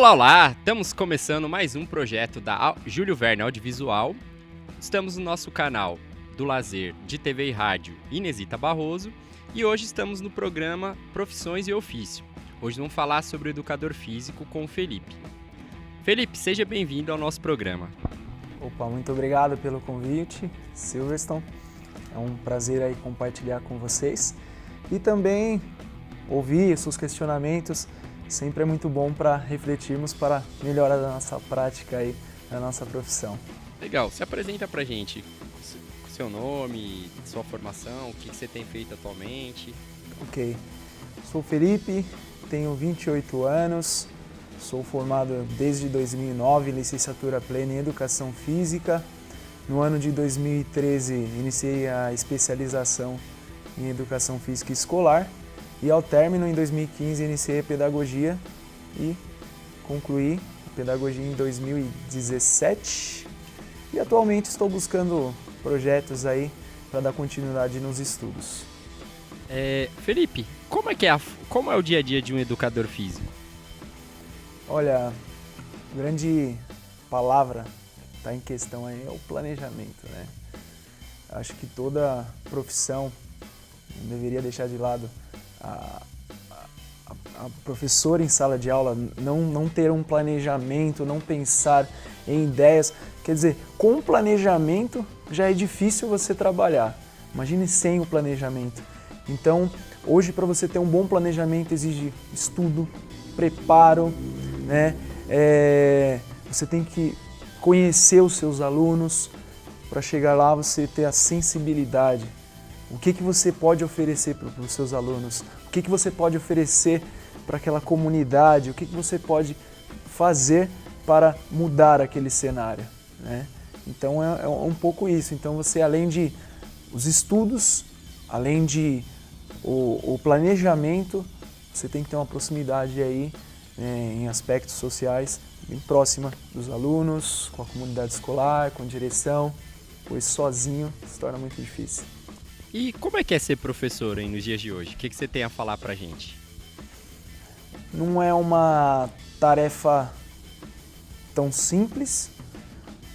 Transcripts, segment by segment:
Olá, olá! Estamos começando mais um projeto da Júlio Verne Audiovisual. Estamos no nosso canal do lazer de TV e rádio Inesita Barroso e hoje estamos no programa Profissões e Ofício. Hoje vamos falar sobre o educador físico com o Felipe. Felipe, seja bem-vindo ao nosso programa. Opa, muito obrigado pelo convite, Silverstone. É um prazer aí compartilhar com vocês e também ouvir seus questionamentos. Sempre é muito bom para refletirmos para melhorar a nossa prática aí, a nossa profissão. Legal, se apresenta pra gente seu nome, sua formação, o que você tem feito atualmente. Ok, sou o Felipe, tenho 28 anos, sou formado desde 2009 em licenciatura plena em Educação Física. No ano de 2013 iniciei a especialização em Educação Física Escolar. E ao término, em 2015, iniciei a pedagogia e concluí a pedagogia em 2017. E atualmente estou buscando projetos aí para dar continuidade nos estudos. Felipe, como é o dia a dia de um educador físico? Olha, a grande palavra está em questão aí é o planejamento, né? Acho que toda profissão não deveria deixar de lado a professora em sala de aula não ter um planejamento, não pensar em ideias. Quer dizer, com o planejamento já é difícil você trabalhar. Imagine sem o planejamento. Então, hoje para você ter um bom planejamento exige estudo, preparo, né? Você tem que conhecer os seus alunos para chegar lá você ter a sensibilidade. O que você pode oferecer para os seus alunos? O que você pode oferecer para aquela comunidade? O que você pode fazer para mudar aquele cenário, né? Então é um pouco isso. Então você, além de os estudos, além de o planejamento, você tem que ter uma proximidade aí em aspectos sociais bem próxima dos alunos, com a comunidade escolar, com a direção, pois sozinho se torna muito difícil. E como é que é ser professor aí nos dias de hoje? O que você tem a falar pra gente? Não é uma tarefa tão simples,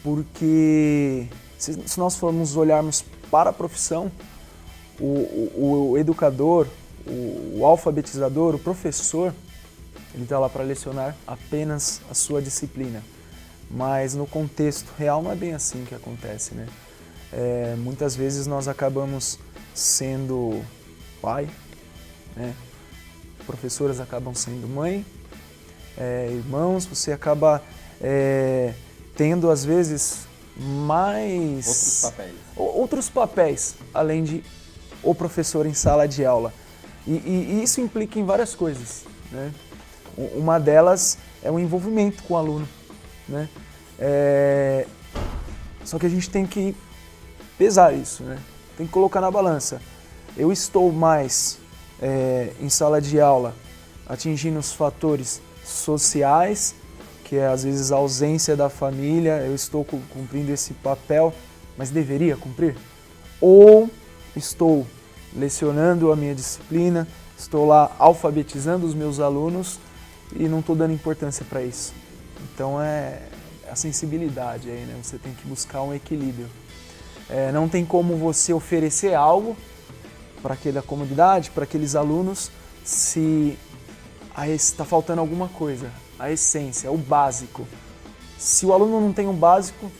porque se nós formos olharmos para a profissão, o educador, o alfabetizador, o professor, ele está lá para lecionar apenas a sua disciplina. Mas no contexto real não é bem assim que acontece, né? Muitas vezes nós acabamos sendo pai, né? Professoras acabam sendo mãe, irmãos, você acaba tendo às vezes mais outros papéis além de o professor em sala de aula. E isso implica em várias coisas, né? Uma delas é o envolvimento com o aluno, né? Só que a gente tem que pesar isso, né? Tem que colocar na balança. Eu estou mais em sala de aula atingindo os fatores sociais, que é às vezes a ausência da família, eu estou cumprindo esse papel, mas deveria cumprir? Ou estou lecionando a minha disciplina, estou lá alfabetizando os meus alunos e não estou dando importância para isso. Então é a sensibilidade aí, né? Você tem que buscar um equilíbrio. Não tem como você oferecer algo para aquela comunidade, para aqueles alunos, se está faltando alguma coisa, a essência, o básico. Se o aluno não tem o básico,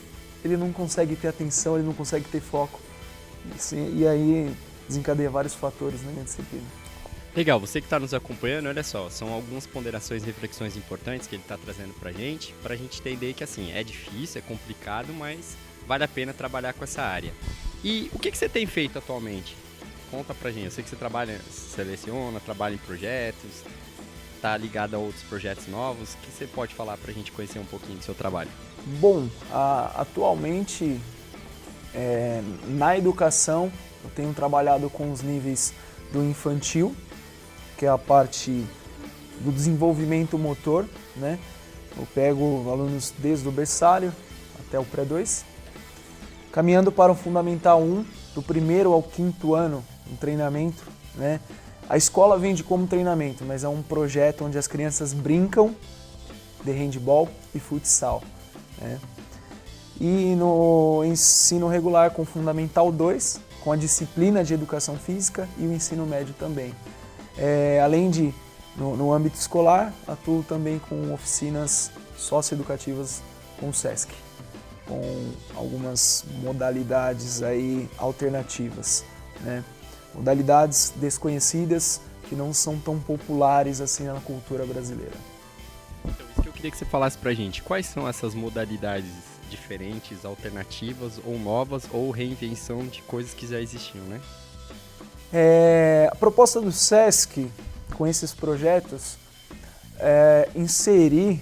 ele não consegue ter atenção, ele não consegue ter foco. E aí desencadeia vários fatores na minha disciplina. Legal, você que está nos acompanhando, olha só, são algumas ponderações e reflexões importantes que ele está trazendo pra gente entender que assim, é difícil, é complicado, mas vale a pena trabalhar com essa área. E o que você tem feito atualmente? Conta pra gente. Eu sei que você seleciona, trabalha em projetos, tá ligado a outros projetos novos. O que você pode falar pra gente conhecer um pouquinho do seu trabalho? Bom, atualmente na educação eu tenho trabalhado com os níveis do infantil, que é a parte do desenvolvimento motor, né? Eu pego alunos desde o berçário até o pré-2, caminhando para o Fundamental 1, do 1º ao 5º ano, um treinamento, né? A escola vende como treinamento, mas é um projeto onde as crianças brincam de handball e futsal, né? E no ensino regular com Fundamental 2, com a disciplina de Educação Física e o ensino médio também. Além de, no âmbito escolar, atuo também com oficinas socioeducativas com o SESC, com algumas modalidades aí alternativas, né? Modalidades desconhecidas que não são tão populares assim na cultura brasileira. Então, isso que eu queria que você falasse pra gente. Quais são essas modalidades diferentes, alternativas ou novas, ou reinvenção de coisas que já existiam, né? A proposta do SESC, com esses projetos, é inserir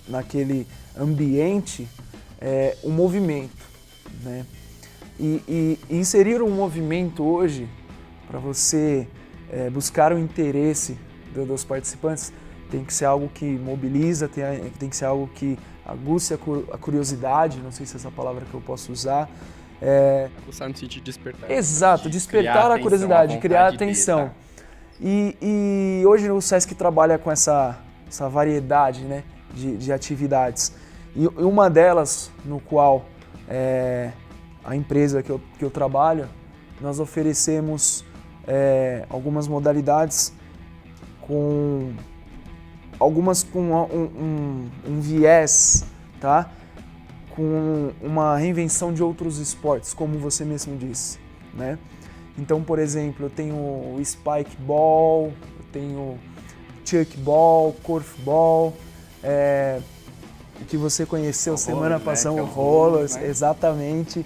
naquele ambiente um movimento, né? E inserir um movimento hoje, para você buscar o interesse dos participantes, tem que ser algo que mobiliza, tem que ser algo que aguce a curiosidade, não sei se é essa palavra que eu posso usar. Aguçar no sentido de despertar. Exato, despertar a curiosidade, criar atenção. E hoje o SESC trabalha com essa variedade, né, de atividades. E uma delas, no qual a empresa que eu trabalho, nós oferecemos algumas modalidades com um viés, tá? Com uma reinvenção de outros esportes, como você mesmo disse, né? Então, por exemplo, eu tenho o spike ball, eu tenho chuck ball, korfball, o que você conheceu semana passada, o rollers, né? Exatamente.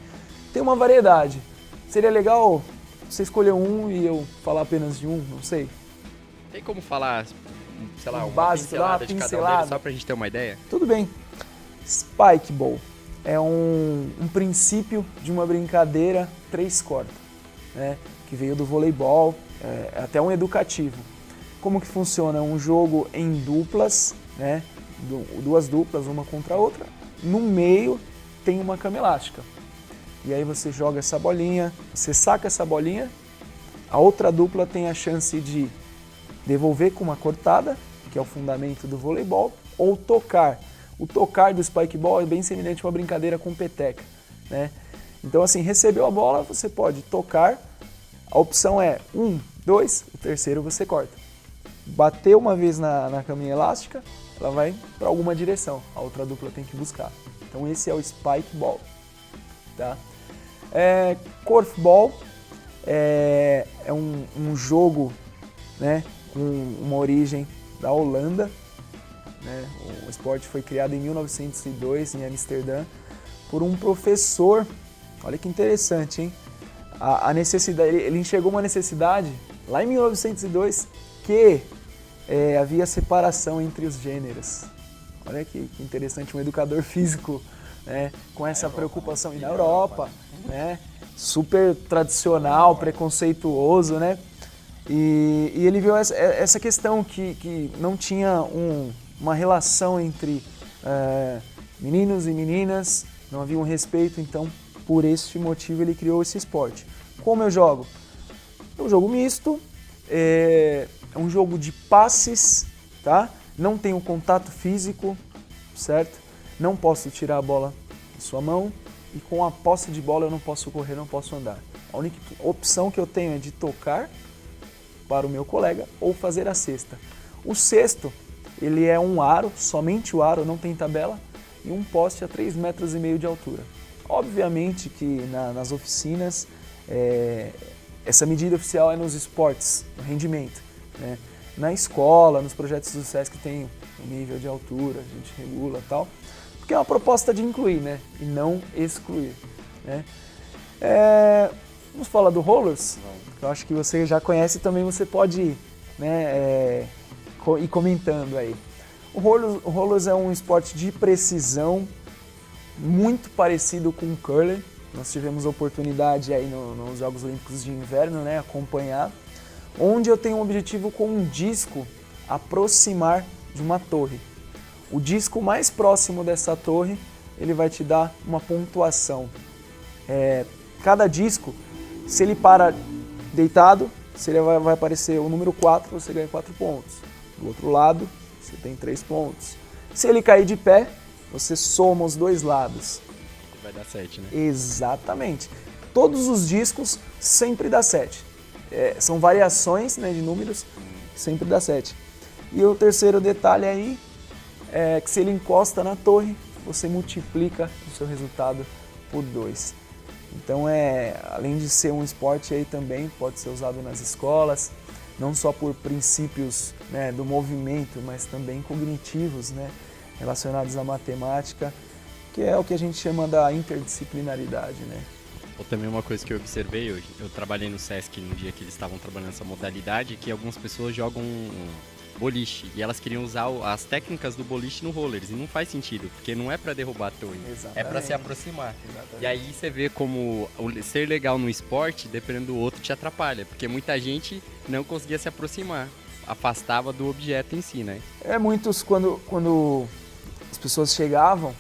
Tem uma variedade. Seria legal você escolher um e eu falar apenas de um, não sei. Tem como falar, sei lá, uma básico, pincelada de cada um deles, só pra gente ter uma ideia? Tudo bem. Spike ball é um princípio de uma brincadeira 3 cordas, né, que veio do voleibol, é até um educativo. Como que funciona? É um jogo em duplas, né, 2 duplas, uma contra a outra. No meio tem uma cama elástica. E aí você joga essa bolinha, você saca essa bolinha, a outra dupla tem a chance de devolver com uma cortada, que é o fundamento do voleibol, ou tocar. O tocar do spike ball é bem semelhante a uma brincadeira com peteca, né? Então, assim, recebeu a bola, você pode tocar, a opção é 1, 2, o terceiro você corta. Bateu uma vez na caminha elástica, ela vai para alguma direção, a outra dupla tem que buscar. Então esse é o spike ball, tá? Korfball é um jogo, né, com uma origem da Holanda, né? O esporte foi criado em 1902 em Amsterdã por um professor. Olha que interessante, hein? A necessidade, ele enxergou uma necessidade lá em 1902 que havia separação entre os gêneros. Olha que interessante, um educador físico, né, com essa preocupação. E na Europa, né, super tradicional, preconceituoso, né? E ele viu essa questão que não tinha uma relação entre meninos e meninas, não havia um respeito, então por este motivo ele criou esse esporte. Como eu jogo? É um jogo misto, é um jogo de passes, tá? Não tem um contato físico, certo? Não posso tirar a bola da sua mão e com a posse de bola eu não posso correr, não posso andar. A única opção que eu tenho é de tocar para o meu colega ou fazer a cesta. O cesto, ele é um aro, somente o aro, não tem tabela, e um poste a 3,5 metros de altura. Obviamente que nas oficinas, essa medida oficial é nos esportes, no rendimento, né? Na escola, nos projetos do SESC tem um nível de altura, a gente regula e tal, porque é uma proposta de incluir, né, e não excluir, né? Vamos falar do rollers? Eu acho que você já conhece e também você pode, né, ir comentando aí. O rollers é um esporte de precisão, muito parecido com o curling. Nós tivemos a oportunidade aí nos Jogos Olímpicos de Inverno, né, acompanhar, onde eu tenho um objetivo com um disco aproximar de uma torre. O disco mais próximo dessa torre, ele vai te dar uma pontuação. Cada disco, se ele para deitado, se ele vai aparecer o número 4, você ganha 4 pontos. Do outro lado, você tem 3 pontos. Se ele cair de pé, você soma os 2 lados. Vai dar 7, né? Exatamente. Todos os discos sempre dá 7. São variações, né, de números, sempre dá 7. E o terceiro detalhe aí é que se ele encosta na torre, você multiplica o seu resultado por 2. Então, além de ser um esporte aí também, pode ser usado nas escolas, não só por princípios, né, do movimento, mas também cognitivos, né, relacionados à matemática, que é o que a gente chama da interdisciplinaridade, né? Ou também uma coisa que eu observei hoje, eu trabalhei no Sesc no dia que eles estavam trabalhando essa modalidade, que algumas pessoas jogam boliche e elas queriam usar as técnicas do boliche no rollers, e não faz sentido, porque não é para derrubar a torre, é para se aproximar. Exatamente. E aí você vê como ser legal no esporte, dependendo do outro, te atrapalha, porque muita gente não conseguia se aproximar, afastava do objeto em si, né? Muitos, quando as pessoas chegavam,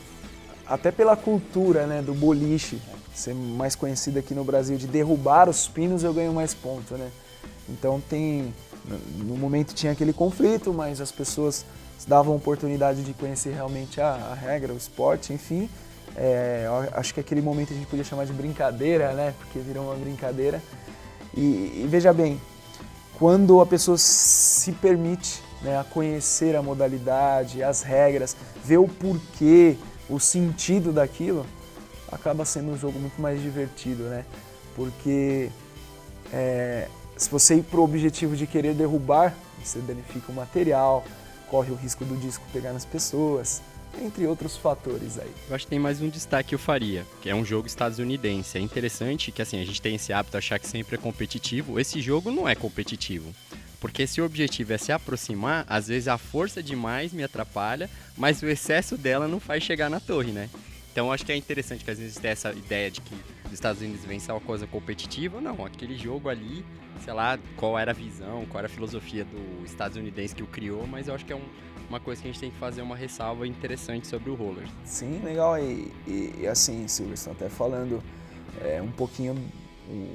até pela cultura, né, do boliche, ser mais conhecida aqui no Brasil, de derrubar os pinos, eu ganho mais ponto, né? Então no momento tinha aquele conflito, mas as pessoas davam a oportunidade de conhecer realmente a regra, o esporte, enfim. Acho que aquele momento a gente podia chamar de brincadeira, né? Porque virou uma brincadeira. E veja bem, quando a pessoa se permite, né, a conhecer a modalidade, as regras, ver o porquê, o sentido daquilo, acaba sendo um jogo muito mais divertido, né? Porque se você ir para o objetivo de querer derrubar, você danifica o material, corre o risco do disco pegar nas pessoas, entre outros fatores aí. Eu acho que tem mais um destaque que eu faria, que é um jogo estadunidense. É interessante que assim, a gente tem esse hábito de achar que sempre é competitivo. Esse jogo não é competitivo. Porque se o objetivo é se aproximar, às vezes a força demais me atrapalha, mas o excesso dela não faz chegar na torre, né? Então eu acho que é interessante que às vezes tem essa ideia de que os Estados Unidos vencem uma coisa competitiva. Não, aquele jogo ali, sei lá, qual era a visão, qual era a filosofia do estadunidense que o criou, mas eu acho que é uma coisa que a gente tem que fazer uma ressalva interessante sobre o roller. Sim, legal. E assim, Silverson, até falando um pouquinho,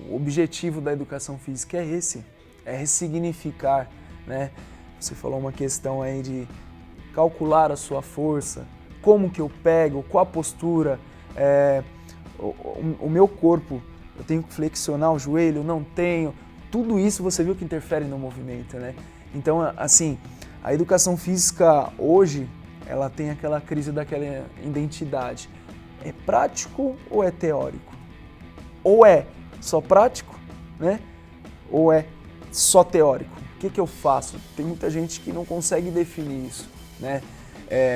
o objetivo da educação física é esse, é ressignificar, né? Você falou uma questão aí de calcular a sua força, como que eu pego, qual a postura, o meu corpo, eu tenho que flexionar o joelho, não tenho, tudo isso você viu que interfere no movimento, né? Então, assim, a educação física hoje, ela tem aquela crise daquela identidade. É prático ou é teórico? Ou é só prático, né? Ou é só teórico? O que eu faço? Tem muita gente que não consegue definir isso, né?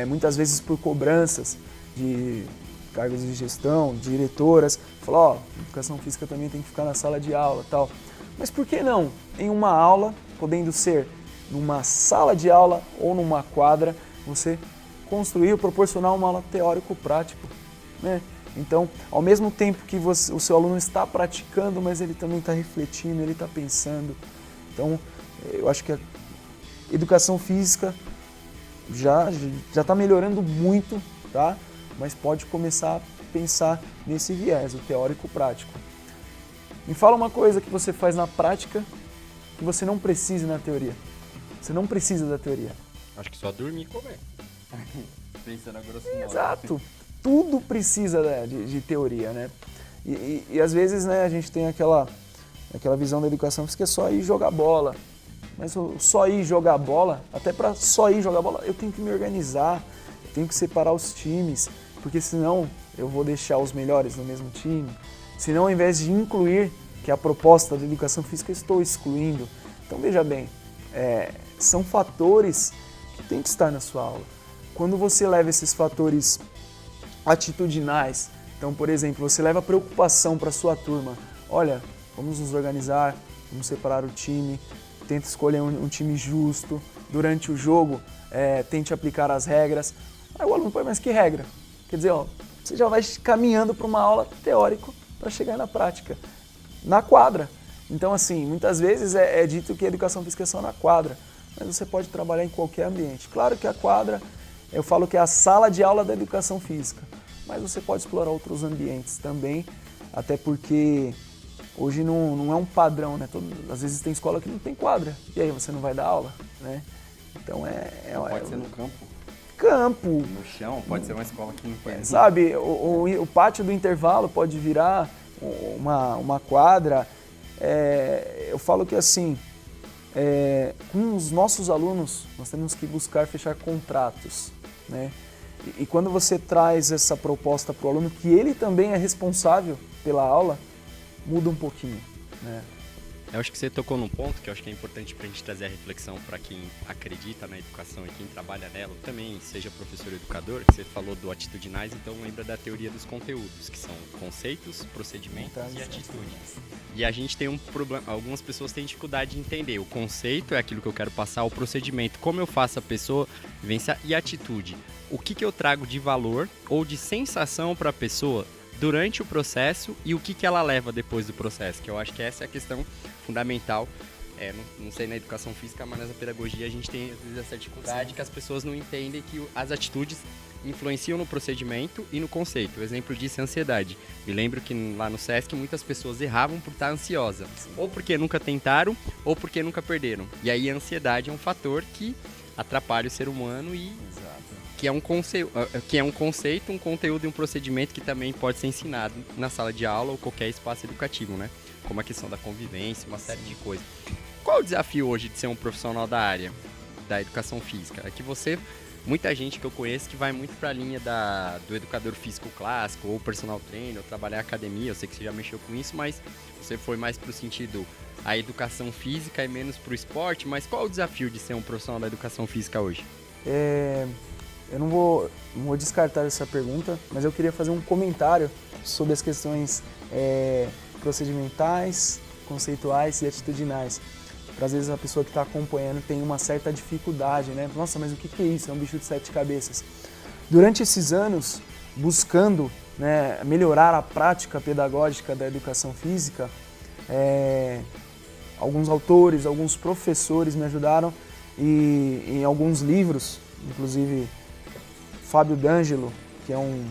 Muitas vezes por cobranças de cargos de gestão, diretoras, falam, educação física também tem que ficar na sala de aula, tal. Mas por que não? Em uma aula, podendo ser numa sala de aula ou numa quadra, você construir, proporcionar uma aula teórico-prático, né? Então, ao mesmo tempo que o seu aluno está praticando, mas ele também está refletindo, ele está pensando. Então, eu acho que a educação física já está melhorando muito, tá? Mas pode começar a pensar nesse viés, o teórico-prático. Me fala uma coisa que você faz na prática que você não precisa na teoria. Você não precisa da teoria. Acho que só dormir e comer. Pensando a grosso modo. Exato. Tudo precisa, né, de teoria, né? E às vezes, né, a gente tem aquela visão da educação física que é só ir jogar bola. Mas só ir jogar bola, até para só ir jogar bola, eu tenho que me organizar, eu tenho que separar os times, porque senão eu vou deixar os melhores no mesmo time. Senão, ao invés de incluir, que é a proposta da educação física, eu estou excluindo. Então, veja bem, são fatores que têm que estar na sua aula. Quando você leva esses fatores atitudinais, então, por exemplo, você leva preocupação para a sua turma, olha, vamos nos organizar, vamos separar o time, tenta escolher um time justo, durante o jogo, tente aplicar as regras. Aí o aluno, mas que regra? Quer dizer, você já vai caminhando para uma aula teórica para chegar na prática, na quadra. Então, assim, muitas vezes é dito que a educação física é só na quadra, mas você pode trabalhar em qualquer ambiente. Claro que a quadra, eu falo que é a sala de aula da educação física, mas você pode explorar outros ambientes também, até porque hoje não é um padrão, né? Às vezes tem escola que não tem quadra, e aí você não vai dar aula, né? Então Pode ser no campo, campo, no chão, pode ser uma escola que não tem. sabe, o pátio do intervalo pode virar uma quadra. Eu falo que assim, com os nossos alunos, nós temos que buscar fechar contratos, né? E quando você traz essa proposta para o aluno, que ele também é responsável pela aula, muda um pouquinho, né? Eu acho que você tocou num ponto que eu acho que é importante para a gente trazer a reflexão para quem acredita na educação e quem trabalha nela, também seja professor ou educador, que você falou do atitudinais, então lembra da teoria dos conteúdos, que são conceitos, procedimentos e atitudes. E a gente tem um problema, algumas pessoas têm dificuldade de entender. O conceito é aquilo que eu quero passar, o procedimento, como eu faço a pessoa vivenciar, e a atitude. O que eu trago de valor ou de sensação para a pessoa durante o processo e o que ela leva depois do processo, que eu acho que essa é a questão fundamental. Não sei na educação física, mas na pedagogia a gente tem às vezes essa dificuldade que as pessoas não entendem que as atitudes influenciam no procedimento e no conceito. O exemplo disso é a ansiedade. Me lembro que lá no SESC muitas pessoas erravam por estar ansiosa, ou porque nunca tentaram, ou porque nunca perderam. E aí a ansiedade é um fator que atrapalha o ser humano e que é um conceito, um conteúdo e um procedimento que também pode ser ensinado na sala de aula ou qualquer espaço educativo, né? Como a questão da convivência, uma série de coisas. Qual é o desafio hoje de ser um profissional da área da educação física? É que muita gente que eu conheço que vai muito para a linha do educador físico clássico, ou personal trainer, ou trabalhar em academia, eu sei que você já mexeu com isso, mas você foi mais para o sentido a educação física e menos para o esporte, mas qual é o desafio de ser um profissional da educação física hoje? Eu não vou descartar essa pergunta, mas eu queria fazer um comentário sobre as questões procedimentais, conceituais e atitudinais. Para às vezes a pessoa que está acompanhando tem uma certa dificuldade, né? Nossa, mas o que é isso? É um bicho de 7 cabeças. Durante esses anos, buscando, né, melhorar a prática pedagógica da educação física, alguns autores, alguns professores me ajudaram e em alguns livros, inclusive Fábio D'Angelo, que é um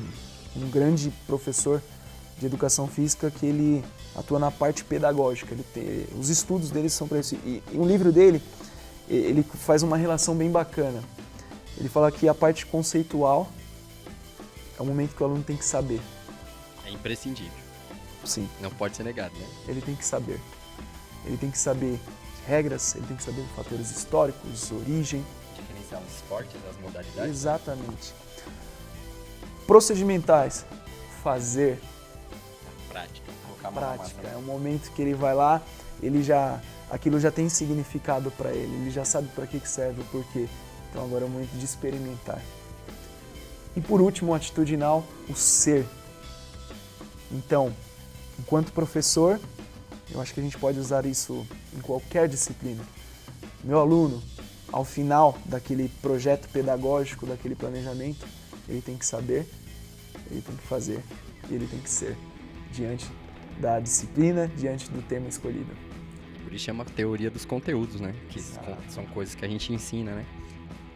grande professor de educação física, que ele atua na parte pedagógica. Os estudos dele são para isso. E um livro dele, ele faz uma relação bem bacana. Ele fala que a parte conceitual é o momento que o aluno tem que saber. É imprescindível. Sim. Não pode ser negado, né? Ele tem que saber. Ele tem que saber regras, ele tem que saber fatores históricos, origem. Diferenciar os esportes, as modalidades. Exatamente. Procedimentais, fazer. Prática. Prática. É um momento que ele vai lá, aquilo já tem significado para ele já sabe para que serve, o porquê. Então agora é o momento de experimentar. E por último, o atitudinal, o ser. Então, enquanto professor, eu acho que a gente pode usar isso em qualquer disciplina. Meu aluno, ao final daquele projeto pedagógico, daquele planejamento, ele tem que saber, ele tem que fazer e ele tem que ser diante da disciplina, diante do tema escolhido. Por isso chama teoria dos conteúdos, né? Que são coisas que a gente ensina, né?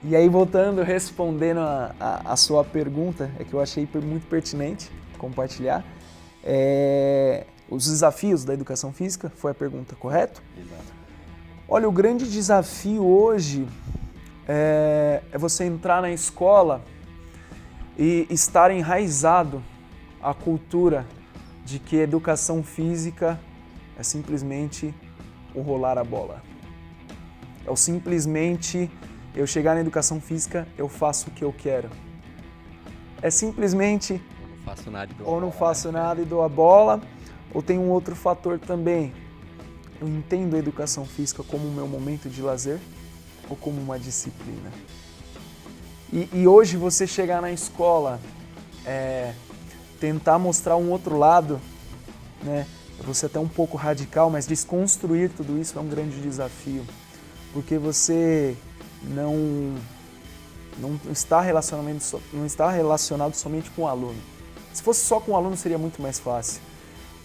E aí, voltando, respondendo a sua pergunta, que eu achei muito pertinente compartilhar, os desafios da educação física, foi a pergunta, correto? Exato. Olha, o grande desafio hoje é você entrar na escola e estar enraizado a cultura de que educação física é simplesmente o rolar a bola. É simplesmente eu chegar na educação física, eu faço o que eu quero. É simplesmente ou não faço nada e dou a bola, ou tem um outro fator também. Eu entendo a educação física como o meu momento de lazer ou como uma disciplina. E hoje você chegar na escola, tentar mostrar um outro lado, né? Você até um pouco radical, mas desconstruir tudo isso é um grande desafio, porque você não está relacionado somente com o aluno. Se fosse só com o aluno seria muito mais fácil,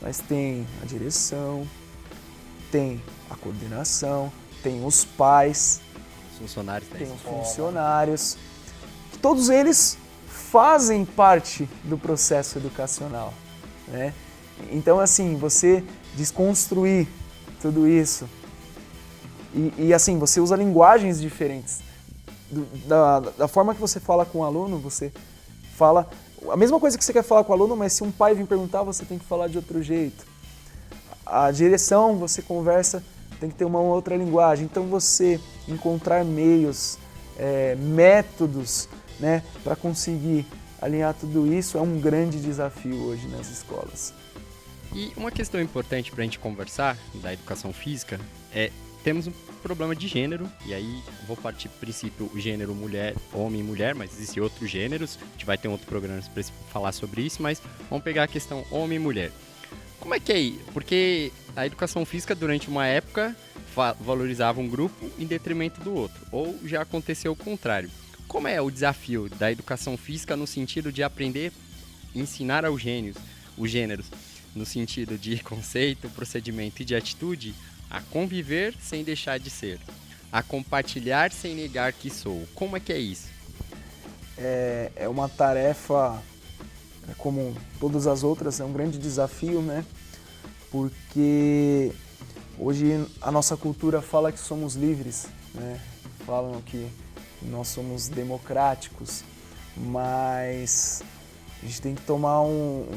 mas tem a direção, tem a coordenação, tem os pais, tem os funcionários, que todos eles fazem parte do processo educacional, né? Então, assim, você desconstruir tudo isso e assim, você usa linguagens diferentes. da forma que você fala com o aluno, você fala a mesma coisa que você quer falar com o aluno, mas se um pai vir perguntar, você tem que falar de outro jeito. A direção, você conversa, tem que ter uma outra linguagem. Então você encontrar meios, métodos, né, para conseguir alinhar tudo isso é um grande desafio hoje nas escolas. E uma questão importante para a gente conversar da educação física é temos um problema de gênero, e aí vou partir do princípio gênero mulher, homem e mulher, mas existem outros gêneros, a gente vai ter um outro programa para falar sobre isso, mas vamos pegar a questão homem e mulher. Como é que é aí? Porque a educação física durante uma época valorizava um grupo em detrimento do outro, ou já aconteceu o contrário. Como é o desafio da educação física no sentido de aprender, ensinar aos os gêneros, no sentido de conceito, procedimento e de atitude, a conviver sem deixar de ser, a compartilhar sem negar que sou. Como é que é isso? É uma tarefa, como todas as outras, é um grande desafio, né? Porque hoje a nossa cultura fala que somos livres, né? Falam que nós somos democráticos, mas a gente tem que tomar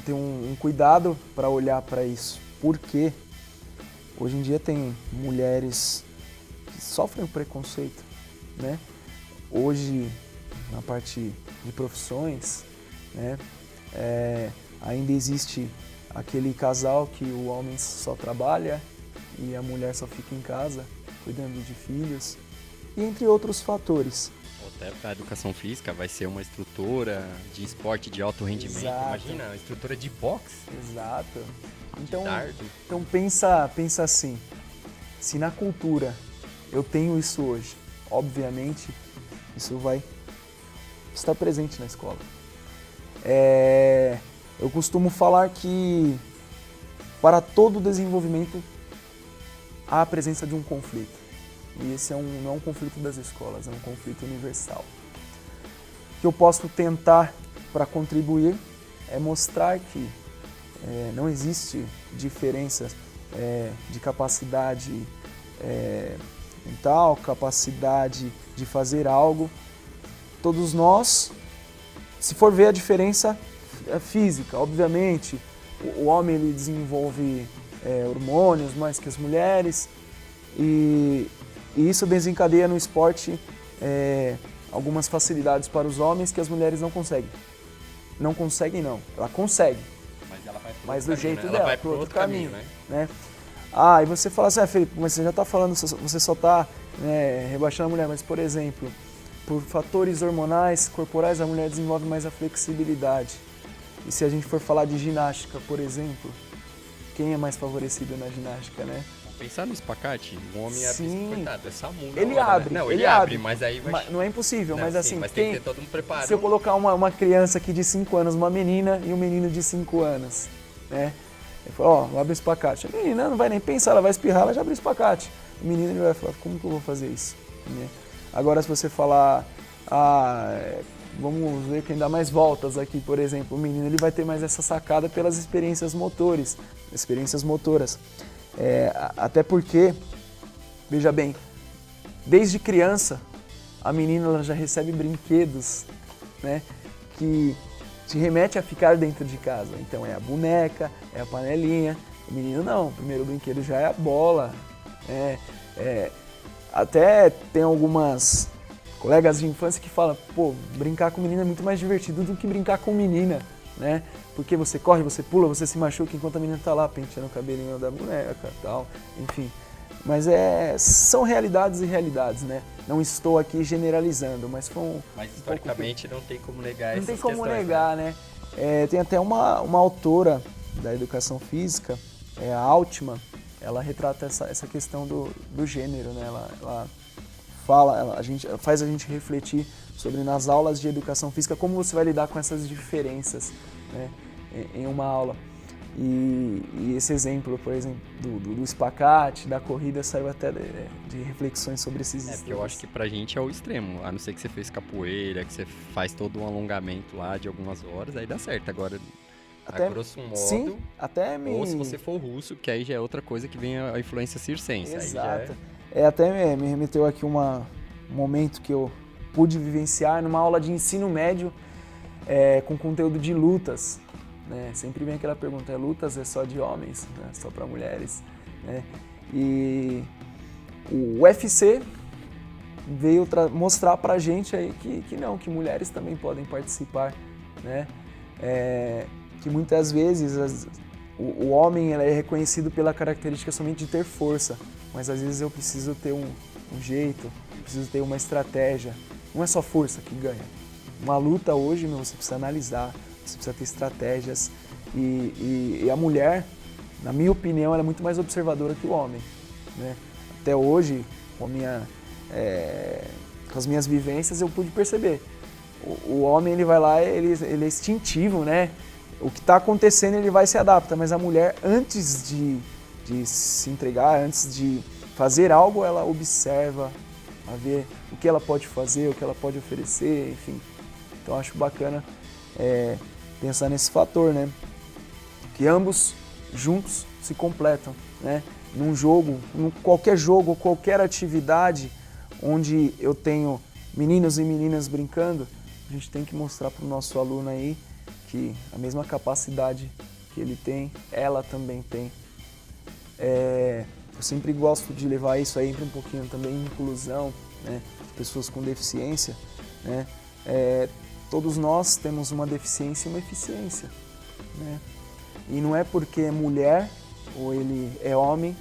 ter um cuidado para olhar para isso. Por quê? Hoje em dia tem mulheres que sofrem o preconceito, né? Hoje, na parte de profissões, né, ainda existe aquele casal que o homem só trabalha e a mulher só fica em casa, cuidando de filhos, e entre outros fatores. Até para a educação física vai ser uma instrutora de esporte de alto rendimento. Exato. Imagina, uma instrutora de boxe. Exato. Então dardo. pensa assim, se na cultura eu tenho isso hoje, obviamente isso vai estar presente na escola. Eu costumo falar que para todo desenvolvimento há a presença de um conflito. E esse não é um conflito das escolas, é um conflito universal. O que eu posso tentar para contribuir é mostrar que não existe diferença de capacidade mental, capacidade de fazer algo. Todos nós, se for ver a diferença física, obviamente, o homem ele desenvolve hormônios mais que as mulheres e isso desencadeia no esporte algumas facilidades para os homens que as mulheres não conseguem. Não conseguem não, ela consegue. Mas do jeito dela, ela vai para outro caminho, né? E você fala assim, Felipe, mas você já está falando, você só está rebaixando a mulher, mas por exemplo, por fatores hormonais, corporais, a mulher desenvolve mais a flexibilidade. E se a gente for falar de ginástica, por exemplo, quem é mais favorecido na ginástica, né? Pensar no espacate, o homem coitado, essa mula. Ele abre. Não, ele abre, mas aí vai... Não é impossível, não, mas assim, mas tem que ter todo um preparo. Se eu colocar uma criança aqui de 5 anos, uma menina e um menino de 5 anos, né? Ele fala, abre o espacate. A menina não vai nem pensar, ela vai espirrar, ela já abre o espacate. O menino ele vai falar, como que eu vou fazer isso? Né? Agora se você falar, vamos ver quem dá mais voltas aqui, por exemplo, o menino ele vai ter mais essa sacada pelas experiências motoras. Até porque, veja bem, desde criança, a menina ela já recebe brinquedos, né, que te remete a ficar dentro de casa. Então é a boneca, é a panelinha. O menino não, o primeiro brinquedo já é a bola. Até tem algumas colegas de infância que falam, brincar com menina é muito mais divertido do que brincar com menina, né? Porque você corre, você pula, você se machuca enquanto a menina está lá penteando o cabelinho da boneca e tal, enfim. Mas são realidades e realidades, né? Não estou aqui generalizando, mas foi Mas historicamente não tem como negar essas questões. Não tem como negar, né? Tem até uma autora da educação física, a Altman, ela retrata essa questão do gênero, né? Ela faz a gente refletir sobre nas aulas de educação física como você vai lidar com essas diferenças, né, em uma aula. E esse exemplo, por exemplo, do espacate, da corrida, saiu até de reflexões sobre esses estudos. Porque eu acho que pra gente é o extremo, a não ser que você fez capoeira, que você faz todo um alongamento lá de algumas horas, aí dá certo. Agora, a grosso modo, sim, ou se você for russo, que aí já é outra coisa que vem a influência circense. Exato. Aí já até me remeteu aqui um momento que eu pude vivenciar numa aula de ensino médio com conteúdo de lutas, né? Sempre vem aquela pergunta, lutas é só de homens, né? Só para mulheres, né? E o UFC veio mostrar pra gente aí que não, que mulheres também podem participar, né? Que muitas vezes o homem é reconhecido pela característica somente de ter força, mas às vezes eu preciso ter um jeito, preciso ter uma estratégia. Não é só força que ganha. Uma luta hoje, você precisa analisar, você precisa ter estratégias. E a mulher, na minha opinião, ela é muito mais observadora que o homem, né? Até hoje, com as minhas vivências, eu pude perceber. O homem, ele vai lá, ele é instintivo, né? O que está acontecendo, ele vai se adapta, mas a mulher, antes de se entregar, antes de fazer algo, ela observa, a ver o que ela pode fazer, o que ela pode oferecer, enfim. Então, acho bacana pensar nesse fator, né? Que ambos juntos se completam, né? Num jogo, qualquer jogo, qualquer atividade onde eu tenho meninos e meninas brincando, a gente tem que mostrar para o nosso aluno aí que a mesma capacidade que ele tem, ela também tem. Eu sempre gosto de levar isso aí para um pouquinho também inclusão, né? Pessoas com deficiência, né? Todos nós temos uma deficiência e uma eficiência, né? E não é porque é mulher ou ele é homem,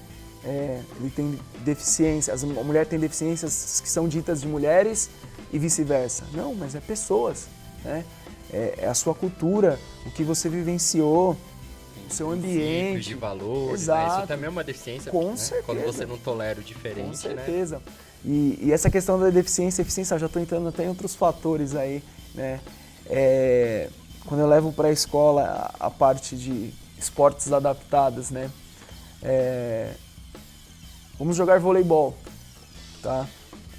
ele tem deficiência. A mulher tem deficiências que são ditas de mulheres e vice-versa. Não, mas é pessoas, né? É a sua cultura, o que você vivenciou, o seu ambiente. De valores, exato. Né? Isso também é uma deficiência, com né? certeza. Quando você não tolera o diferente, com certeza. Né? E essa questão da deficiência e eficiência, eu já estou entrando até em outros fatores aí, né? Quando eu levo para a escola a parte de esportes adaptados, né? Vamos jogar voleibol, tá?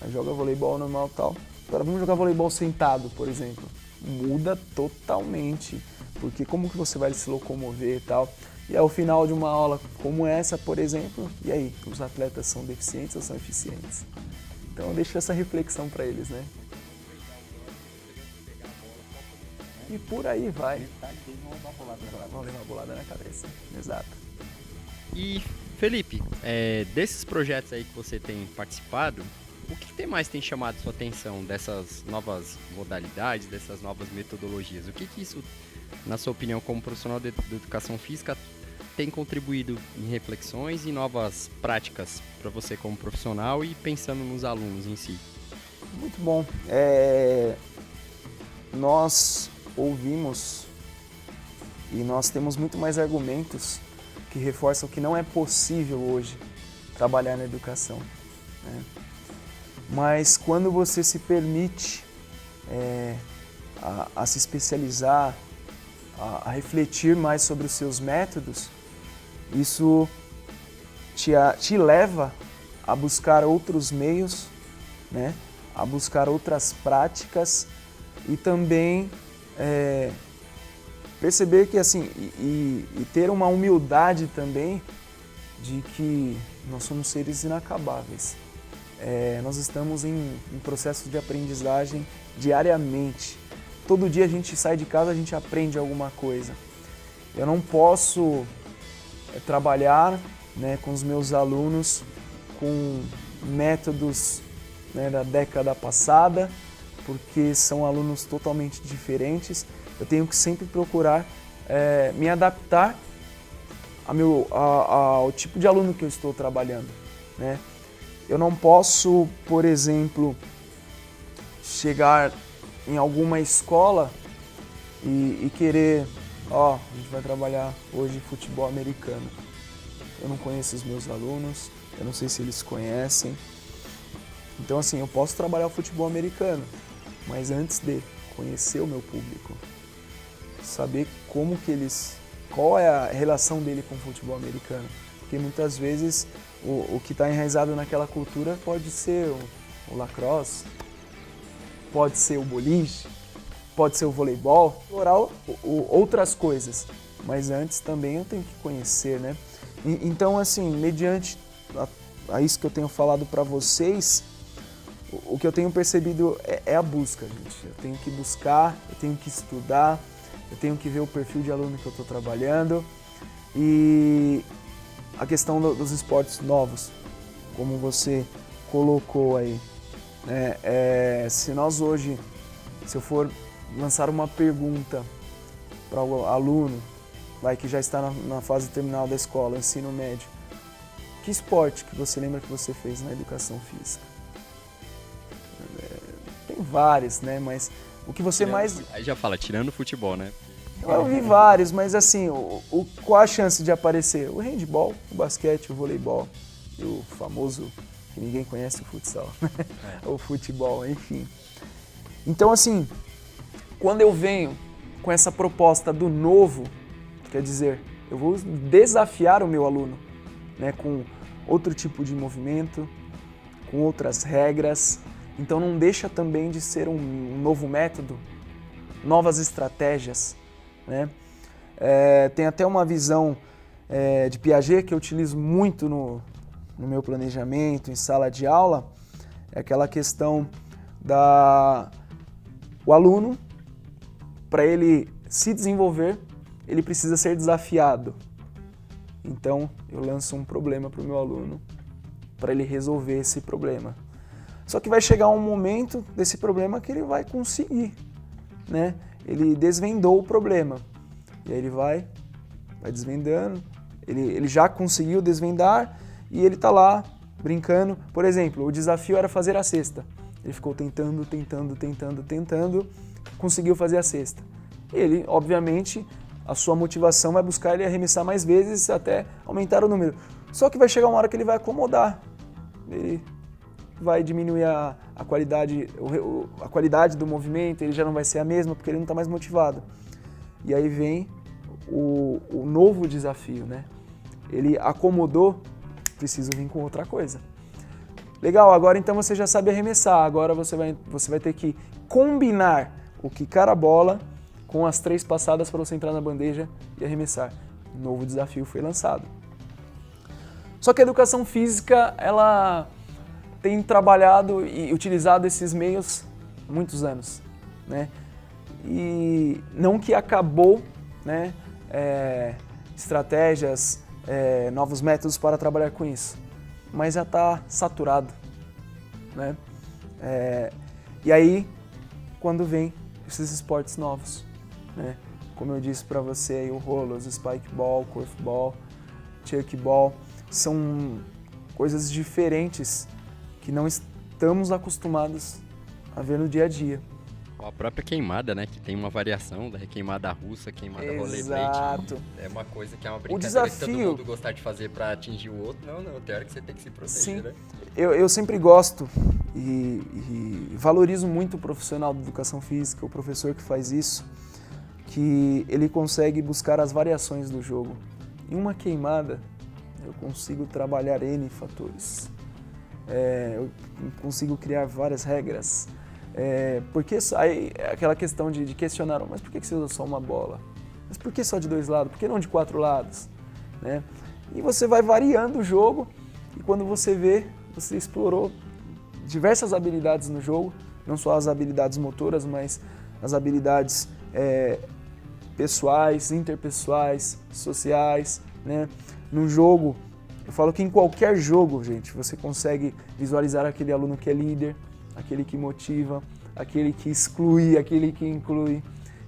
Aí joga voleibol normal e tal. Agora vamos jogar voleibol sentado, por exemplo. Muda totalmente, porque como que você vai se locomover e tal. E ao final de uma aula como essa, por exemplo, e aí, os atletas são deficientes ou são eficientes? Então eu deixo essa reflexão para eles, né? E por aí vai. Vão levar a bolada na cabeça. Exato. E, Felipe, desses projetos aí que você tem participado, o que mais tem chamado sua atenção dessas novas modalidades, dessas novas metodologias? O que isso, na sua opinião, como profissional de educação física, tem contribuído em reflexões e novas práticas para você como profissional e pensando nos alunos em si? Muito bom. Nós ouvimos e nós temos muito mais argumentos que reforçam que não é possível hoje trabalhar na educação, né? Mas quando você se permite a se especializar, a refletir mais sobre os seus métodos, isso te leva a buscar outros meios, né? A buscar outras práticas e também perceber que assim, e ter uma humildade também de que nós somos seres inacabáveis. Nós estamos em processo de aprendizagem diariamente. Todo dia a gente sai de casa, a gente aprende alguma coisa. Eu não posso trabalhar, né, com os meus alunos com métodos, né, da década passada, porque são alunos totalmente diferentes. Eu tenho que sempre procurar me adaptar ao tipo de aluno que eu estou trabalhando, né? Eu não posso, por exemplo, chegar em alguma escola e querer, a gente vai trabalhar hoje futebol americano. Eu não conheço os meus alunos, eu não sei se eles conhecem. Então, assim, eu posso trabalhar o futebol americano, mas antes de conhecer o meu público, saber qual é a relação dele com o futebol americano. Porque muitas vezes o que está enraizado naquela cultura pode ser o lacrosse, pode ser o boliche, pode ser o voleibol, explorar outras coisas. Mas antes também eu tenho que conhecer, né? Então, assim, mediante a isso que eu tenho falado para vocês, o que eu tenho percebido é a busca, gente. Eu tenho que buscar, eu tenho que estudar, eu tenho que ver o perfil de aluno que eu estou trabalhando e a questão dos esportes novos, como você colocou aí. Se nós hoje, se eu for lançar uma pergunta para o aluno, que já está na fase terminal da escola, ensino médio, que esporte que você lembra que você fez na educação física? Tem vários, né? Mas o que você mais... Aí já fala, tirando o futebol, né? Eu vi vários, mas assim, qual a chance de aparecer? O handball, o basquete, o voleibol e o famoso, que ninguém conhece, o futsal, né? O futebol, enfim. Então, assim, quando eu venho com essa proposta do novo, quer dizer, eu vou desafiar o meu aluno, né, com outro tipo de movimento, com outras regras. Então não deixa também de ser um novo método, novas estratégias, né? Tem até uma visão de Piaget que eu utilizo muito no meu planejamento, em sala de aula, é aquela questão o aluno, para ele se desenvolver, ele precisa ser desafiado. Então, eu lanço um problema para o meu aluno, para ele resolver esse problema. Só que vai chegar um momento desse problema que ele vai conseguir, né? Ele desvendou o problema, e aí ele vai desvendando, ele já conseguiu desvendar e ele está lá brincando. Por exemplo, o desafio era fazer a cesta. Ele ficou tentando, conseguiu fazer a cesta. Ele, obviamente, a sua motivação vai buscar ele arremessar mais vezes até aumentar o número. Só que vai chegar uma hora que ele vai acomodar. Ele vai diminuir a qualidade do movimento, ele já não vai ser a mesma porque ele não está mais motivado. E aí vem o novo desafio, né? Ele acomodou, preciso vir com outra coisa. Legal, agora então você já sabe arremessar, agora você vai ter que combinar o quicar a bola com as 3 passadas para você entrar na bandeja e arremessar. Novo desafio foi lançado. Só que a educação física, ela tem trabalhado e utilizado esses meios há muitos anos, né? E não que acabou, né, estratégias, novos métodos para trabalhar com isso, mas já está saturado, né? E aí, quando vem esses esportes novos, né? Como eu disse para você aí, o rollers, o spikeball, curveball, chuckball, são coisas diferentes que não estamos acostumados a ver no dia a dia. A própria queimada, né? Que tem uma variação da queimada russa, queimada rollerblade. Exato. É uma coisa que é uma brincadeira desafio... que todo mundo gostar de fazer para atingir o outro. Não, tem hora que você tem que se proteger, Sim. né? Eu sempre gosto e valorizo muito o profissional de educação física, o professor que faz isso, que ele consegue buscar as variações do jogo. Em uma queimada, eu consigo trabalhar N fatores. Eu consigo criar várias regras. Porque aí aquela questão de questionar, mas por que você usa só uma bola? Mas por que só de 2 lados? Por que não de 4 lados? Né? E você vai variando o jogo e quando você vê, você explorou diversas habilidades no jogo, não só as habilidades motoras, mas as habilidades pessoais, interpessoais, sociais, né? No jogo, eu falo que em qualquer jogo, gente, você consegue visualizar aquele aluno que é líder, aquele que motiva, aquele que exclui, aquele que inclui.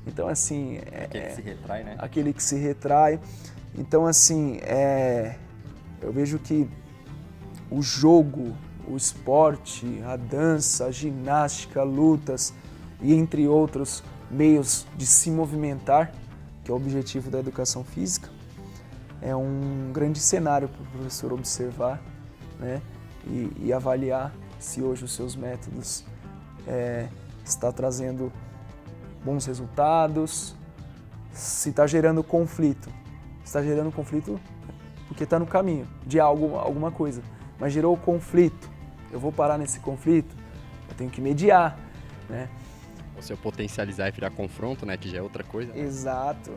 Então, assim... Aquele que se retrai, né? Aquele que se retrai. Então, assim, eu vejo que o jogo, o esporte, a dança, a ginástica, lutas e entre outros meios de se movimentar, que é o objetivo da educação física, é um grande cenário para o professor observar, né, e avaliar se hoje os seus métodos está trazendo bons resultados, se está gerando conflito. Se está gerando conflito porque está no caminho de alguma coisa, mas gerou conflito. Eu vou parar nesse conflito, eu tenho que mediar, né? Ou se eu potencializar e virar confronto, né, que já é outra coisa. Né? Exato.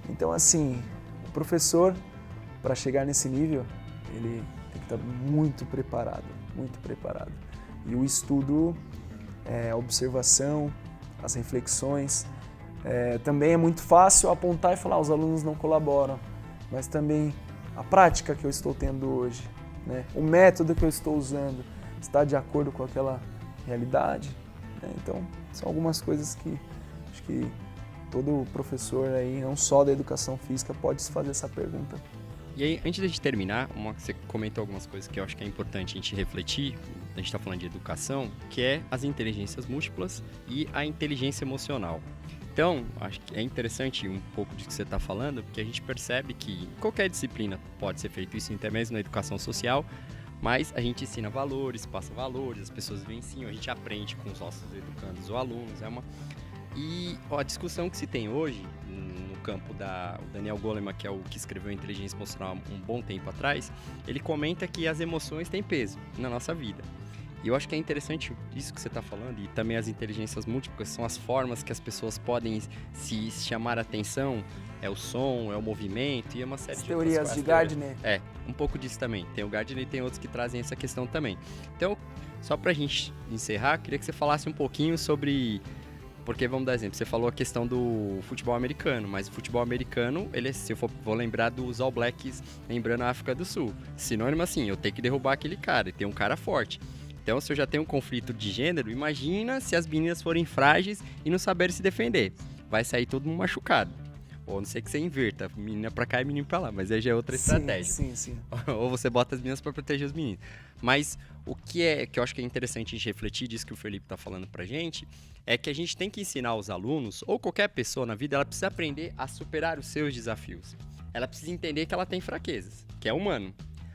Então, assim, o professor, para chegar nesse nível, ele tem que estar muito preparado, muito preparado. E o estudo, a observação, as reflexões. Também é muito fácil apontar e falar os alunos não colaboram, mas também a prática que eu estou tendo hoje, né? O método que eu estou usando está de acordo com aquela realidade, né? Então, são algumas coisas que acho que todo professor aí, não só da educação física, pode se fazer essa pergunta. E aí, antes de terminar, você comentou algumas coisas que eu acho que é importante a gente refletir, a gente está falando de educação, que é as inteligências múltiplas e a inteligência emocional. Então, acho que é interessante um pouco disso que você está falando, porque a gente percebe que em qualquer disciplina pode ser feito isso, até mesmo na educação social, mas a gente ensina valores, passa valores, as pessoas vivenciam, a gente aprende com os nossos educandos ou alunos. E a discussão que se tem hoje, no campo o Daniel Goleman, que é o que escreveu Inteligência Emocional um bom tempo atrás, ele comenta que as emoções têm peso na nossa vida. E eu acho que é interessante isso que você está falando, e também as inteligências múltiplas são as formas que as pessoas podem se chamar a atenção, é o som, é o movimento e é uma série de teorias outras coisas. De Gardner. Um pouco disso também. Tem o Gardner e tem outros que trazem essa questão também. Então, só para a gente encerrar, queria que você falasse um pouquinho sobre... Porque, vamos dar exemplo, você falou a questão do futebol americano, mas o futebol americano, se eu vou lembrar dos All Blacks, lembrando a África do Sul. Sinônimo assim, eu tenho que derrubar aquele cara, e tem um cara forte. Então, se eu já tenho um conflito de gênero, imagina se as meninas forem frágeis e não saberem se defender. Vai sair todo mundo machucado. Ou a não ser que você inverta, menina pra cá e menino pra lá, mas aí já é outra estratégia. Sim. Ou você bota as meninas pra proteger os meninos. Mas o que eu acho que é interessante a gente refletir disso que o Felipe tá falando pra gente, é que a gente tem que ensinar os alunos, ou qualquer pessoa na vida, ela precisa aprender a superar os seus desafios. Ela precisa entender que ela tem fraquezas, que é humano.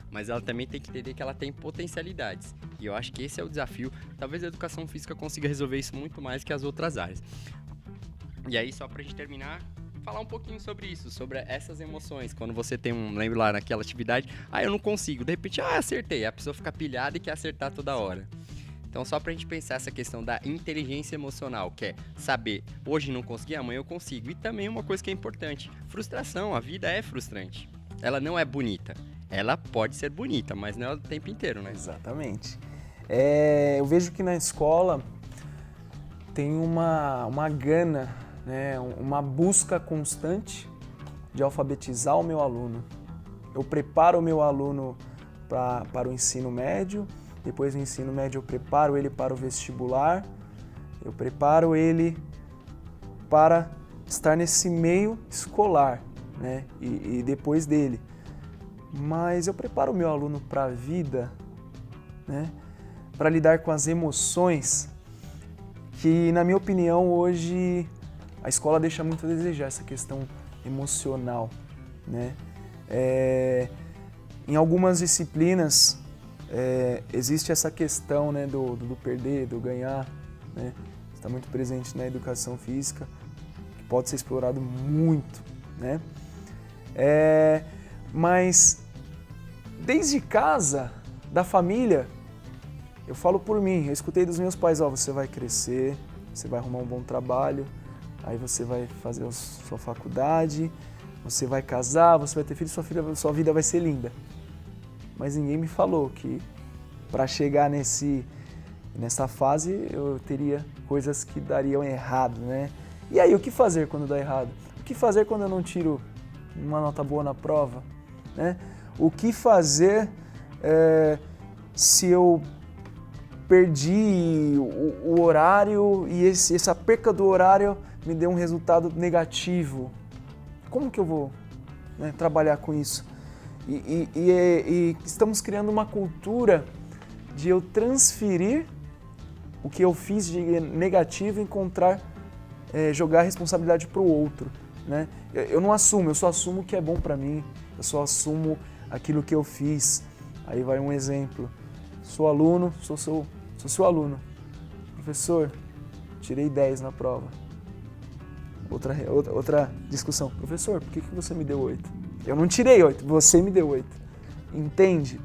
Mas ela também tem que entender que ela tem potencialidades. E eu acho que esse é o desafio. Talvez a educação física consiga resolver isso muito mais que as outras áreas. E aí, só pra gente terminar, falar um pouquinho sobre isso, sobre essas emoções. Quando você tem lembro lá naquela atividade, eu não consigo. De repente, acertei. A pessoa fica pilhada e quer acertar toda hora. Então, só pra gente pensar essa questão da inteligência emocional, que é saber, hoje não consegui, amanhã eu consigo. E também uma coisa que é importante, frustração. A vida é frustrante. Ela não é bonita. Ela pode ser bonita, mas não é o tempo inteiro, né? Exatamente. Eu vejo que na escola tem uma gana, né, uma busca constante de alfabetizar o meu aluno. Eu preparo o meu aluno para o ensino médio, depois do ensino médio eu preparo ele para o vestibular, eu preparo ele para estar nesse meio escolar, né, e depois dele. Mas eu preparo o meu aluno para a vida, né, para lidar com as emoções, que, na minha opinião, hoje a escola deixa muito a desejar essa questão emocional, né? Em algumas disciplinas existe essa questão, né, do perder, do ganhar, né? Está muito presente na educação física, que pode ser explorado muito, né? Mas desde casa, da família, eu falo por mim, eu escutei dos meus pais, você vai crescer, você vai arrumar um bom trabalho, aí você vai fazer a sua faculdade, você vai casar, você vai ter filho, sua vida vai ser linda. Mas ninguém me falou que para chegar nessa fase eu teria coisas que dariam errado, né? E aí, o que fazer quando dá errado? O que fazer quando eu não tiro uma nota boa na prova, né? O que fazer se eu perdi o horário e essa perca do horário me deu um resultado negativo? Como que eu vou, né, trabalhar com isso? E estamos criando uma cultura de eu transferir o que eu fiz de negativo e jogar a responsabilidade para o outro, né? Eu não assumo, eu só assumo o que é bom para mim, eu só assumo aquilo que eu fiz. Aí vai um exemplo, sou aluno, sou seu aluno. Professor, tirei 10 na prova. Outra discussão, professor, por que você me deu 8? Eu não tirei 8, você me deu 8. Entende?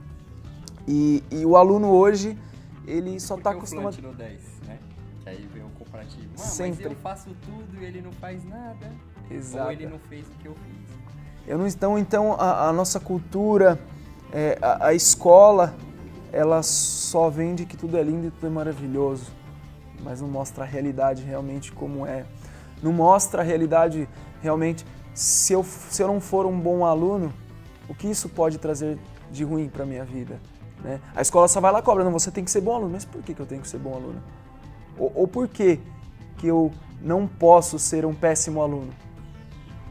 E o aluno hoje, ele só está acostumado... Tirou 10, né? Que aí vem o comparativo. Sempre. Mas eu faço tudo e ele não faz nada. Exato. Ou ele não fez o que eu fiz. Então a nossa cultura, a escola, ela só vende que tudo é lindo e tudo é maravilhoso, mas não mostra a realidade realmente como é. Não mostra a realidade realmente, se eu não for um bom aluno, o que isso pode trazer de ruim para a minha vida, né? A escola só vai lá e cobra, não, você tem que ser bom aluno, mas por que eu tenho que ser bom aluno? Ou por que eu não posso ser um péssimo aluno?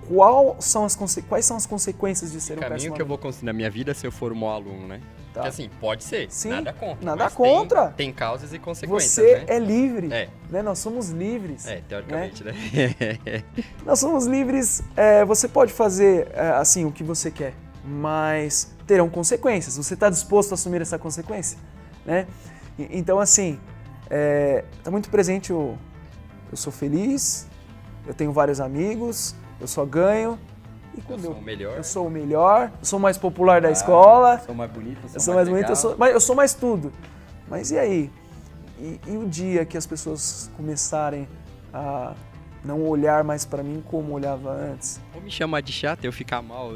Quais são as consequências de ser um péssimo aluno? O caminho que eu vou conseguir na minha vida se eu for um bom aluno, né? Tá. Porque assim, pode ser, Sim, nada contra. nada mas contra. Tem causas e consequências, Você né? é livre, É. né? Nós somos livres. Teoricamente, né? Nós somos livres, você pode fazer assim o que você quer, mas terão consequências. Você está disposto a assumir essa consequência, né? Então, assim, está muito presente eu sou feliz, eu tenho vários amigos, eu só ganho. E quando eu sou o melhor. Eu sou o melhor, eu sou o mais popular da escola. Eu sou mais bonito, eu sou mais bonito, eu sou mais tudo. Mas e aí? E o dia que as pessoas começarem a não olhar mais pra mim como olhava antes? Ou me chamar de chato, eu ficar mal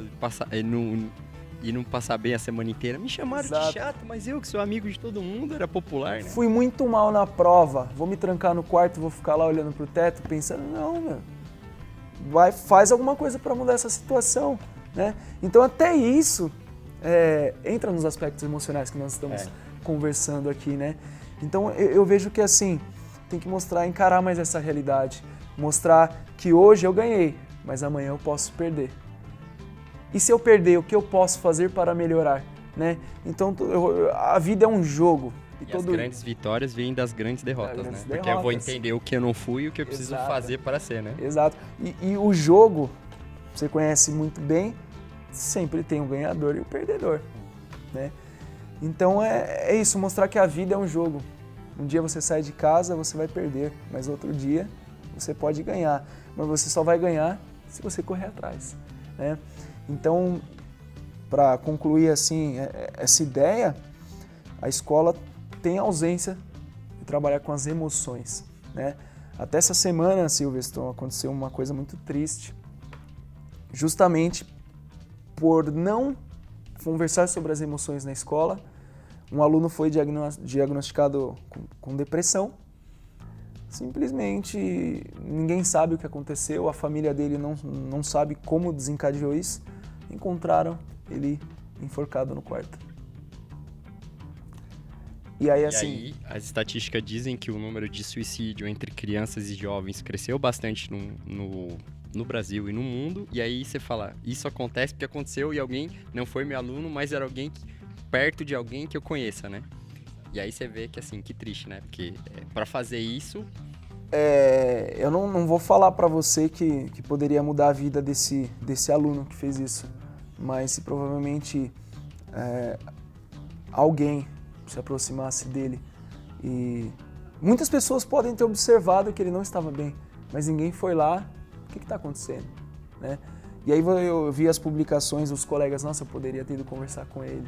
e não passar bem a semana inteira. Me chamaram de chato, mas eu que sou amigo de todo mundo, era popular, né? Fui muito mal na prova, vou me trancar no quarto, vou ficar lá olhando pro teto pensando, não, meu, faz alguma coisa pra mudar essa situação, né? Então até isso entra nos aspectos emocionais que nós estamos conversando aqui, né? Então eu vejo que assim, tem que mostrar, encarar mais essa realidade, mostrar que hoje eu ganhei, mas amanhã eu posso perder. E se eu perder, o que eu posso fazer para melhorar, né? Então a vida é um jogo. E as grandes vitórias vêm das grandes derrotas, né? Porque eu vou entender o que eu não fui e o que eu preciso fazer para ser, né? Exato. E o jogo, você conhece muito bem, sempre tem o ganhador e o perdedor, né? Então é isso, mostrar que a vida é um jogo. Um dia você sai de casa, você vai perder, mas outro dia você pode ganhar. Mas você só vai ganhar se você correr atrás, né? Então, para concluir assim essa ideia, a escola tem ausência de trabalhar com as emoções, né? Até essa semana, Silveston, aconteceu uma coisa muito triste, justamente por não conversar sobre as emoções na escola. Um aluno foi diagnosticado com depressão. Simplesmente ninguém sabe o que aconteceu, a família dele não sabe como desencadeou isso. Encontraram ele enforcado no quarto. E aí, assim, as estatísticas dizem que o número de suicídio entre crianças e jovens cresceu bastante no Brasil e no mundo. E aí você fala, isso acontece porque aconteceu e alguém não foi meu aluno, mas era alguém perto de alguém que eu conheça, né? E aí você vê que assim, que triste, né? Porque para fazer isso... eu não vou falar para você que poderia mudar a vida desse aluno que fez isso, mas se provavelmente alguém se aproximasse dele e muitas pessoas podem ter observado que ele não estava bem, mas ninguém foi lá, o que está acontecendo, né? E aí eu vi as publicações dos colegas, nossa, eu poderia ter ido conversar com ele,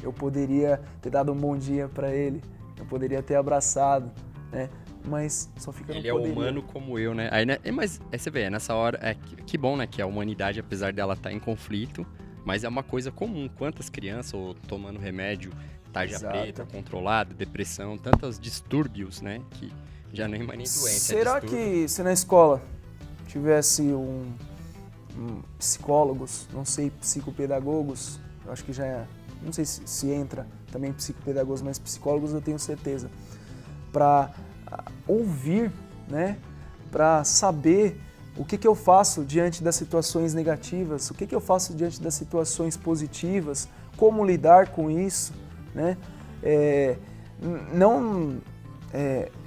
eu poderia ter dado um bom dia para ele, eu poderia ter abraçado, né? Mas só fica no poderia. Ele é humano como eu, né? Aí, mas você vê, nessa hora, que bom, né, que a humanidade, apesar dela estar em conflito, mas é uma coisa comum, quantas crianças ou tomando remédio, tarja preta, controlado, depressão, tantos distúrbios, né, que já nem mais nem doença. Será que se na escola tivesse psicólogos, não sei, psicopedagogos, eu acho que já não sei se entra também psicopedagogos, mas psicólogos eu tenho certeza, para ouvir, né, para saber o que eu faço diante das situações negativas, o que eu faço diante das situações positivas, como lidar com isso, né? Não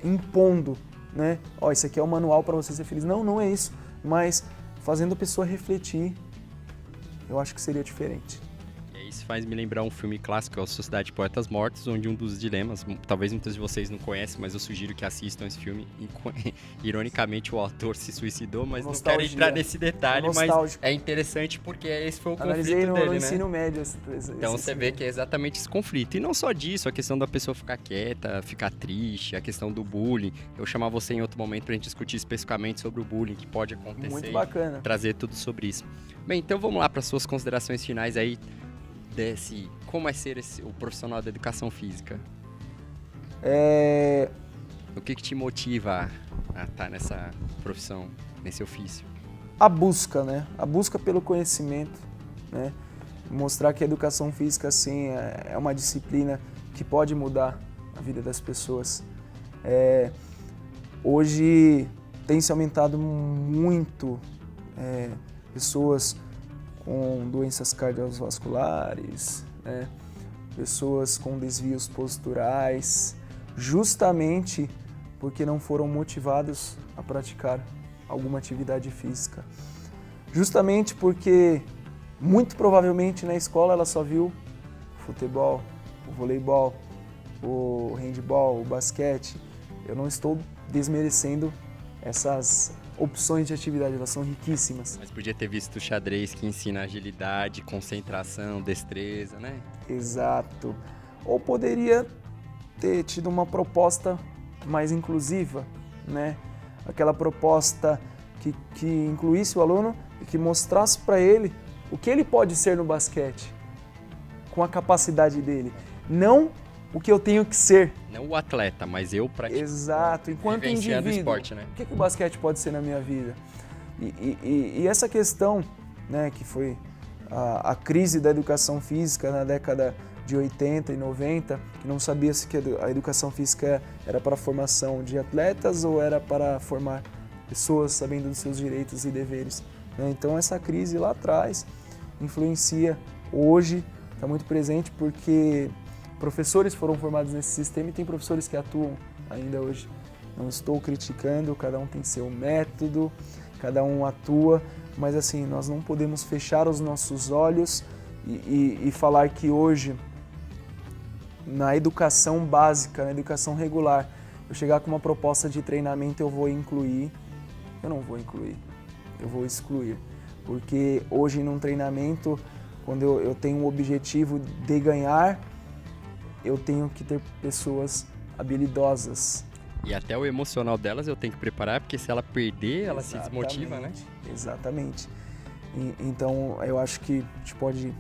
impondo, né? Isso aqui é o manual para você ser feliz. Não é isso, mas fazendo a pessoa refletir, eu acho que seria diferente. Isso faz me lembrar um filme clássico, é o Sociedade de Poetas Mortos, onde um dos dilemas, talvez muitos de vocês não conhecem, mas eu sugiro que assistam esse filme. Ironicamente, o autor se suicidou, mas não quero entrar nesse detalhe, mas é interessante porque esse foi o conflito dele, no ensino médio. Então você vê que é exatamente esse conflito. E não só disso, a questão da pessoa ficar quieta, ficar triste, a questão do bullying. Eu chamar você em outro momento pra gente discutir especificamente sobre o bullying que pode acontecer. Muito bacana. Trazer tudo sobre isso. Bem, então vamos lá para suas considerações finais aí. como é ser o profissional da educação física? O que te motiva a estar nessa profissão, nesse ofício? A busca, né? A busca pelo conhecimento, né? Mostrar que a educação física, assim, é uma disciplina que pode mudar a vida das pessoas. Hoje tem se aumentado muito pessoas com doenças cardiovasculares, né? Pessoas com desvios posturais, justamente porque não foram motivados a praticar alguma atividade física. Justamente porque, muito provavelmente, na escola ela só viu o futebol, o voleibol, o handebol, o basquete. Eu não estou desmerecendo essas opções de atividade, elas são riquíssimas. Mas podia ter visto o xadrez, que ensina agilidade, concentração, destreza, né? Exato. Ou poderia ter tido uma proposta mais inclusiva, né? Aquela proposta que incluísse o aluno e que mostrasse para ele o que ele pode ser no basquete, com a capacidade dele. Não o que eu tenho que ser. Não o atleta, mas eu pratico. Exato, enquanto indivíduo. Esporte, né? O que o basquete pode ser na minha vida? E essa questão, né, que foi a crise da educação física na década de 80 e 90, que não sabia se a educação física era para a formação de atletas ou era para formar pessoas sabendo dos seus direitos e deveres, né? Então essa crise lá atrás influencia hoje, está muito presente porque professores foram formados nesse sistema e tem professores que atuam ainda hoje. Não estou criticando, cada um tem seu método, cada um atua, mas assim, nós não podemos fechar os nossos olhos e falar que hoje, na educação básica, na educação regular, eu chegar com uma proposta de treinamento, eu vou incluir. Eu não vou incluir, eu vou excluir. Porque hoje num treinamento, quando eu tenho um objetivo de ganhar, eu tenho que ter pessoas habilidosas. E até o emocional delas eu tenho que preparar, porque se ela perder, ela se desmotiva, né? Exatamente. Então eu acho que a gente pode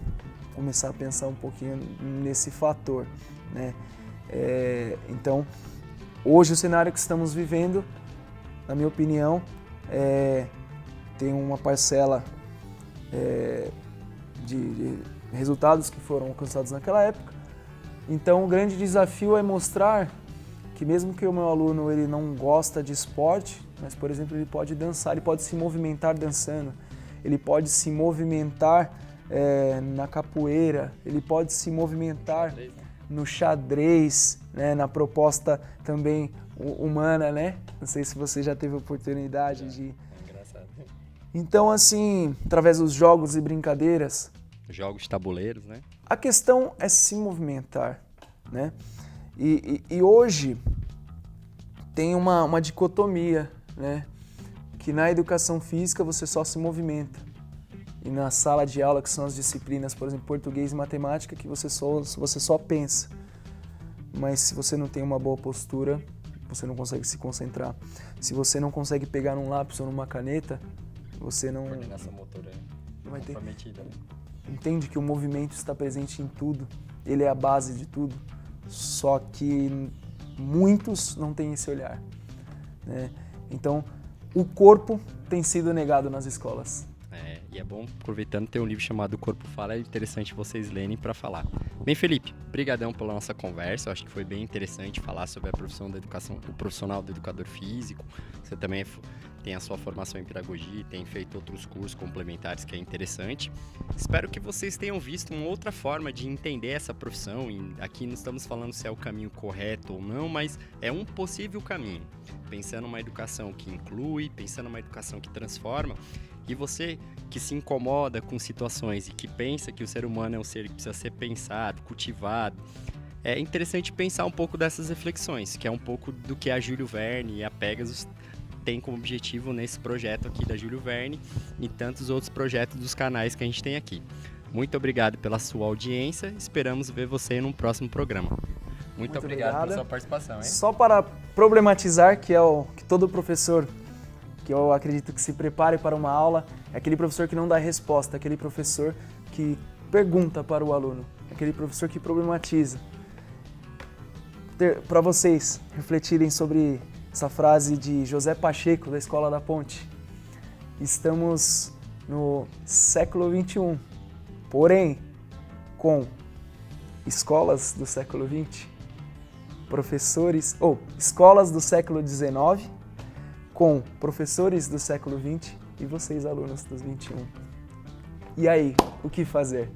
começar a pensar um pouquinho nesse fator, né? Então, hoje o cenário que estamos vivendo, na minha opinião, tem uma parcela de resultados que foram alcançados naquela época. Então, o grande desafio é mostrar que mesmo que o meu aluno ele não gosta de esporte, mas, por exemplo, ele pode dançar, ele pode se movimentar dançando, ele pode se movimentar na capoeira, ele pode se movimentar no xadrez, né, na proposta também humana, né? Não sei se você já teve a oportunidade de... É engraçado. Então, assim, através dos jogos e brincadeiras... Jogos tabuleiros, né? A questão é se movimentar, né? E hoje tem uma dicotomia, né? Que na educação física você só se movimenta. E na sala de aula, que são as disciplinas, por exemplo, português e matemática, que você só pensa. Mas se você não tem uma boa postura, você não consegue se concentrar. Se você não consegue pegar num lápis ou numa caneta, você não... Coordenação motora não vai ter. comprometida, né? Entende que o movimento está presente em tudo, ele é a base de tudo, só que muitos não têm esse olhar, né? Então, o corpo tem sido negado nas escolas. E é bom, aproveitando, ter um livro chamado O Corpo Fala, é interessante vocês lerem para falar. Bem, Felipe, brigadão pela nossa conversa, eu acho que foi bem interessante falar sobre a profissão da educação, o profissional do educador físico. Você também tem a sua formação em pedagogia, tem feito outros cursos complementares que é interessante. Espero que vocês tenham visto uma outra forma de entender essa profissão, e aqui não estamos falando se é o caminho correto ou não, mas é um possível caminho. Pensando numa educação que inclui, pensando numa educação que transforma. E você que se incomoda com situações e que pensa que o ser humano é um ser que precisa ser pensado, cultivado, é interessante pensar um pouco dessas reflexões, que é um pouco do que a Júlio Verne e a Pegasus tem como objetivo nesse projeto aqui da Júlio Verne e tantos outros projetos dos canais que a gente tem aqui. Muito obrigado pela sua audiência, esperamos ver você num próximo programa. Muito obrigado pela sua participação, hein? Só para problematizar, que é o que todo professor, que eu acredito que se prepare para uma aula, é aquele professor que não dá resposta, aquele professor que pergunta para o aluno, aquele professor que problematiza. Para vocês refletirem sobre essa frase de José Pacheco, da Escola da Ponte. Estamos no século XXI, porém, com escolas do século XX, professores, ou escolas do século XIX, com professores do século XX e vocês, alunos dos XXI. E aí, o que fazer?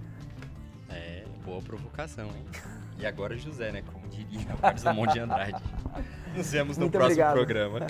Boa provocação, hein? E agora José, né? Como diria Carlos Drummond de Andrade. Nos vemos no Muito próximo obrigado. programa.